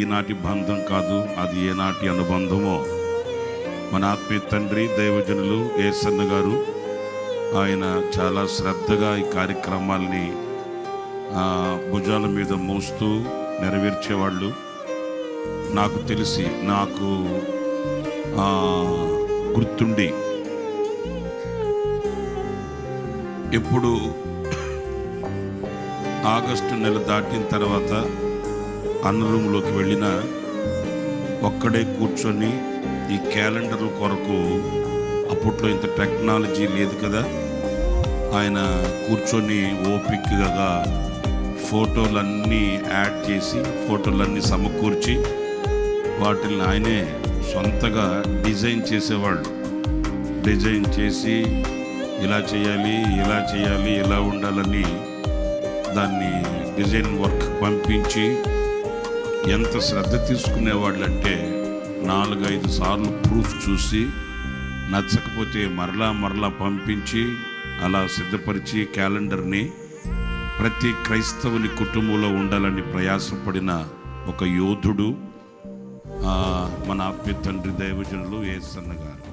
ఈనాటి బంధం కాదు, అది ఏనాటి అనుబంధమో. మన ఆత్మీయ తండ్రి దైవజనులు యేసన్న గారు ఆయన చాలా శ్రద్ధగా ఈ కార్యక్రమాల్ని భుజాల మీద మోస్తూ నెరవేర్చేవాళ్ళు. నాకు తెలిసి నాకు గుర్తుండి ఎప్పుడు ఆగస్టు నెల దాటిన తర్వాత అన్న రూమ్లోకి వెళ్ళిన ఒక్కడే కూర్చొని ఈ క్యాలెండర్ల కొరకు, అప్పట్లో ఇంత టెక్నాలజీ లేదు కదా, ఆయన కూర్చొని ఓపికగా ఫోటోలన్నీ యాడ్ చేసి ఫోటోలన్నీ సమకూర్చి వాటిని ఆయనే సొంతగా డిజైన్ చేసేవాళ్ళు. డిజైన్ చేసి ఇలా చేయాలి, ఇలా చేయాలి, ఇలా ఉండాలని దాన్ని డిజైన్ వర్క్ పంపించి ఎంత శ్రద్ధ తీసుకునేవాళ్ళు అంటే 4-5 సార్లు ప్రూఫ్ చూసి నచ్చకపోతే మరలా పంపించి అలా సిద్ధపరిచి క్యాలెండర్ని ప్రతి క్రైస్తవుని కుటుంబంలో ఉండాలని ప్రయాసపడిన ఒక యోధుడు మన ఆత్మీయ తండ్రి దైవజనులు యేసన్న గారు.